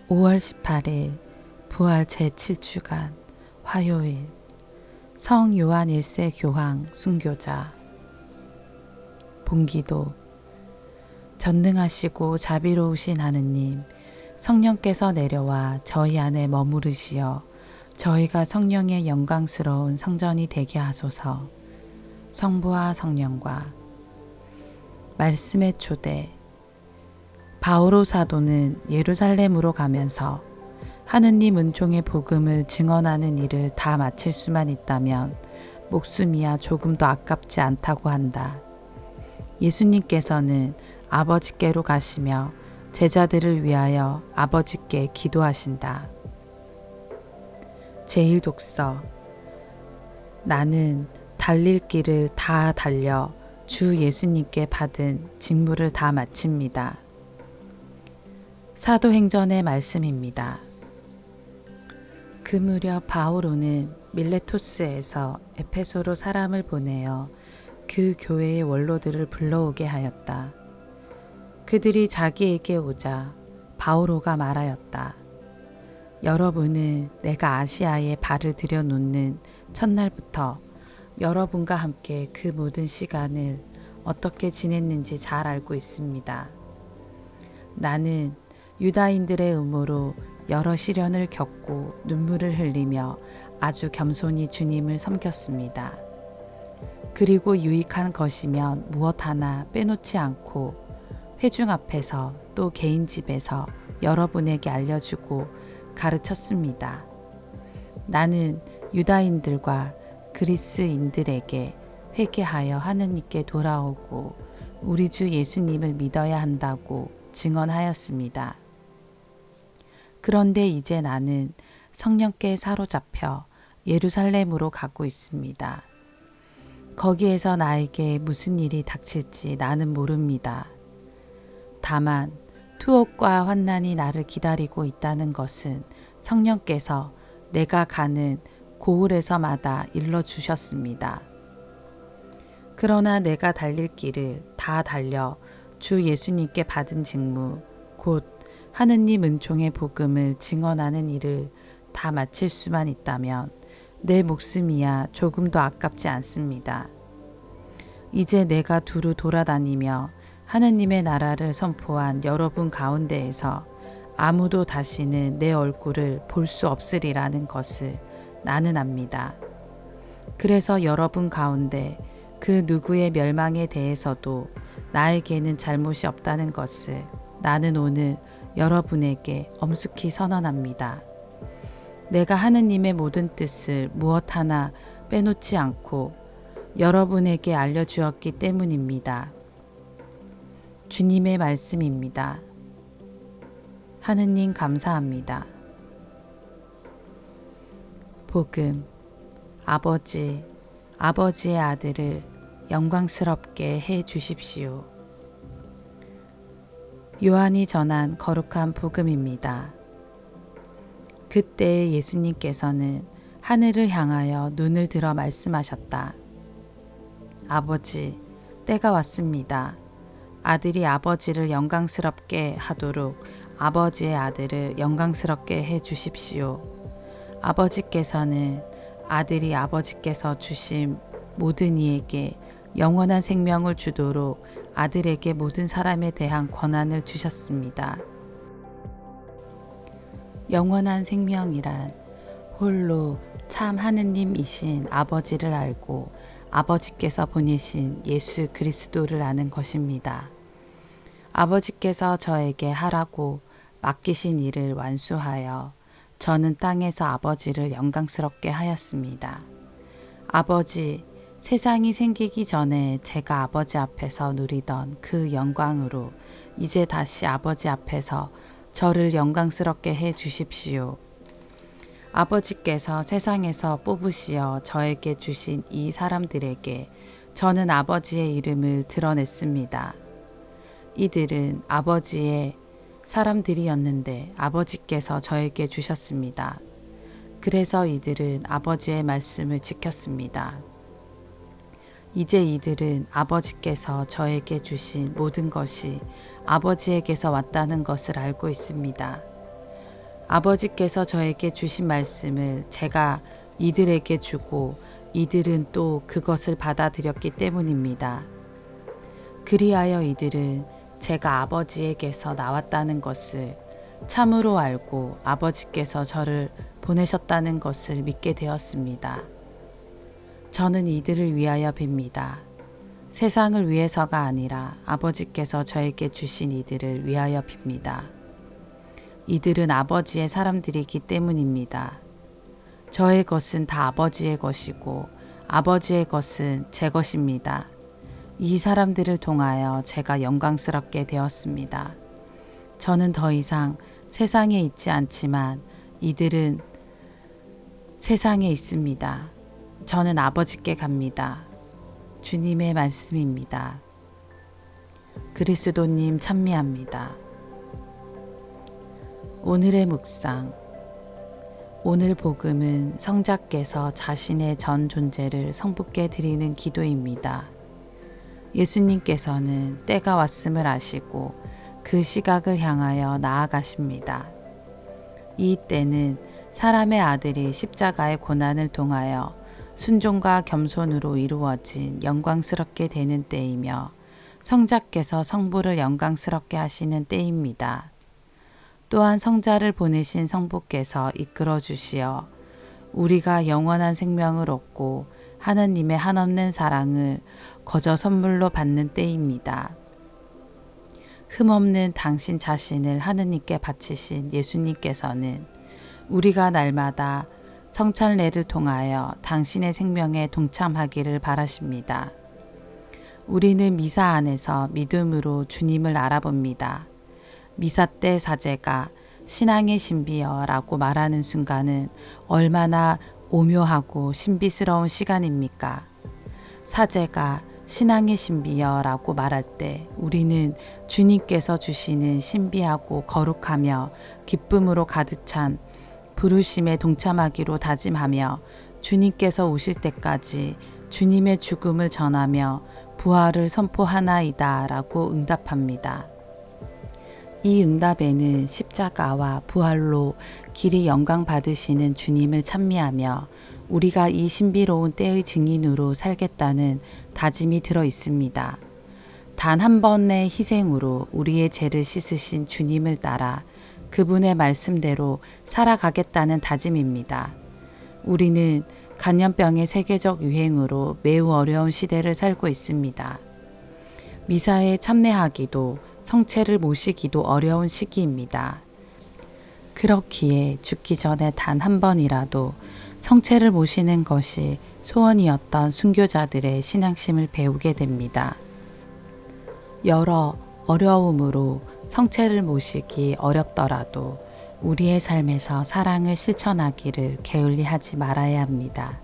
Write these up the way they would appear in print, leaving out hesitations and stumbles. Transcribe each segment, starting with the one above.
5월 18일 부활 제7주간 화요일 성 요한 1세 교황 순교자 본기도 전능하시고 자비로우신 하느님, 성령께서 내려와 저희 안에 머무르시어 저희가 성령의 영광스러운 성전이 되게 하소서. 성부와 성령과 말씀의 초대. 바오로 사도는 예루살렘으로 가면서 하느님 은총의 복음을 증언하는 일을 다 마칠 수만 있다면 목숨이야 조금도 아깝지 않다고 한다. 예수님께서는 아버지께로 가시며 제자들을 위하여 아버지께 기도하신다. 제1독서. 나는 달릴 길을 다 달려 주 예수님께 받은 직무를 다 마칩니다. 사도행전의 말씀입니다. 그 무렵 바오로는 밀레토스에서 에페소로 사람을 보내어 그 교회의 원로들을 불러오게 하였다. 그들이 자기에게 오자 바오로가 말하였다. 여러분은 내가 아시아에 발을 들여놓는 첫날부터 여러분과 함께 그 모든 시간을 어떻게 지냈는지 잘 알고 있습니다. 나는 유다인들의 음모로 여러 시련을 겪고 눈물을 흘리며 아주 겸손히 주님을 섬겼습니다. 그리고 유익한 것이면 무엇 하나 빼놓지 않고 회중 앞에서 또 개인 집에서 여러분에게 알려주고 가르쳤습니다. 나는 유다인들과 그리스인들에게 회개하여 하느님께 돌아오고 우리 주 예수님을 믿어야 한다고 증언하였습니다. 그런데 이제 나는 성령께 사로잡혀 예루살렘으로 가고 있습니다. 거기에서 나에게 무슨 일이 닥칠지 나는 모릅니다. 다만 투옥과 환난이 나를 기다리고 있다는 것은 성령께서 내가 가는 고을에서마다 일러주셨습니다. 그러나 내가 달릴 길을 다 달려 주 예수님께 받은 직무, 곧 하느님 은총의 복음을 증언하는 일을 다 마칠 수만 있다면 내 목숨이야 조금도 아깝지 않습니다. 이제 내가 두루 돌아다니며 하느님의 나라를 선포한 여러분 가운데에서 아무도 다시는 내 얼굴을 볼 수 없으리라는 것을 나는 압니다. 그래서 여러분 가운데 그 누구의 멸망에 대해서도 나에게는 잘못이 없다는 것을 나는 오늘 여러분에게 엄숙히 선언합니다. 내가 하느님의 모든 뜻을 무엇 하나 빼놓지 않고 여러분에게 알려주었기 때문입니다. 주님의 말씀입니다. 하느님 감사합니다. 복음. 아버지, 아버지의 아들을 영광스럽게 해 주십시오. 요한이 전한 거룩한 복음입니다. 그때 예수님께서는 하늘을 향하여 눈을 들어 말씀하셨다. 아버지, 때가 왔습니다. 아들이 아버지를 영광스럽게 하도록 아버지의 아들을 영광스럽게 해 주십시오. 아버지께서는 아들이 아버지께서 주신 모든 이에게 영원한 생명을 주도록 아들에게 모든 사람에 대한 권한을 주셨습니다. 영원한 생명이란 홀로 참 하느님이신 아버지를 알고 아버지께서 보내신 예수 그리스도를 아는 것입니다. 아버지께서 저에게 하라고 맡기신 일을 완수하여 저는 땅에서 아버지를 영광스럽게 하였습니다. 아버지, 세상이 생기기 전에 제가 아버지 앞에서 누리던 그 영광으로 이제 다시 아버지 앞에서 저를 영광스럽게 해 주십시오. 아버지께서 세상에서 뽑으시어 저에게 주신 이 사람들에게 저는 아버지의 이름을 드러냈습니다. 이들은 아버지의 사람들이었는데 아버지께서 저에게 주셨습니다. 그래서 이들은 아버지의 말씀을 지켰습니다. 이제 이들은 아버지께서 저에게 주신 모든 것이 아버지에게서 왔다는 것을 알고 있습니다. 아버지께서 저에게 주신 말씀을 제가 이들에게 주고 이들은 또 그것을 받아들였기 때문입니다. 그리하여 이들은 제가 아버지에게서 나왔다는 것을 참으로 알고 아버지께서 저를 보내셨다는 것을 믿게 되었습니다. 저는 이들을 위하여 빕니다. 세상을 위해서가 아니라 아버지께서 저에게 주신 이들을 위하여 빕니다. 이들은 아버지의 사람들이기 때문입니다. 저의 것은 다 아버지의 것이고 아버지의 것은 제 것입니다. 이 사람들을 통하여 제가 영광스럽게 되었습니다. 저는 더 이상 세상에 있지 않지만 이들은 세상에 있습니다. 저는 아버지께 갑니다. 주님의 말씀입니다. 그리스도님 찬미합니다. 오늘의 묵상. 오늘 복음은 성자께서 자신의 전 존재를 성부께 드리는 기도입니다. 예수님께서는 때가 왔음을 아시고 그 시각을 향하여 나아가십니다. 이 때는 사람의 아들이 십자가의 고난을 통하여 순종과 겸손으로 이루어진 영광스럽게 되는 때이며 성자께서 성부를 영광스럽게 하시는 때입니다. 또한 성자를 보내신 성부께서 이끌어 주시어 우리가 영원한 생명을 얻고 하느님의 한없는 사랑을 거저 선물로 받는 때입니다. 흠없는 당신 자신을 하느님께 바치신 예수님께서는 우리가 날마다 성찬례를 통하여 당신의 생명에 동참하기를 바라십니다. 우리는 미사 안에서 믿음으로 주님을 알아봅니다. 미사 때 사제가 신앙의 신비여라고 말하는 순간은 얼마나 오묘하고 신비스러운 시간입니까? 사제가 신앙의 신비여라고 말할 때 우리는 주님께서 주시는 신비하고 거룩하며 기쁨으로 가득 찬 부르심에 동참하기로 다짐하며 주님께서 오실 때까지 주님의 죽음을 전하며 부활을 선포하나이다 라고 응답합니다. 이 응답에는 십자가와 부활로 길이 영광 받으시는 주님을 찬미하며 우리가 이 신비로운 때의 증인으로 살겠다는 다짐이 들어 있습니다. 단 한 번의 희생으로 우리의 죄를 씻으신 주님을 따라 그분의 말씀대로 살아가겠다는 다짐입니다. 우리는 간염병의 세계적 유행으로 매우 어려운 시대를 살고 있습니다. 미사에 참례하기도 성체를 모시기도 어려운 시기입니다. 그렇기에 죽기 전에 단 한 번이라도 성체를 모시는 것이 소원이었던 순교자들의 신앙심을 배우게 됩니다. 여러 어려움으로 성체를 모시기 어렵더라도 우리의 삶에서 사랑을 실천하기를 게을리하지 말아야 합니다.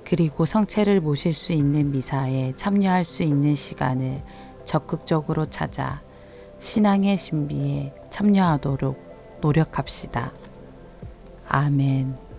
그리고 성체를 모실 수 있는 미사에 참여할 수 있는 시간을 적극적으로 찾아 신앙의 신비에 참여하도록 노력합시다. 아멘.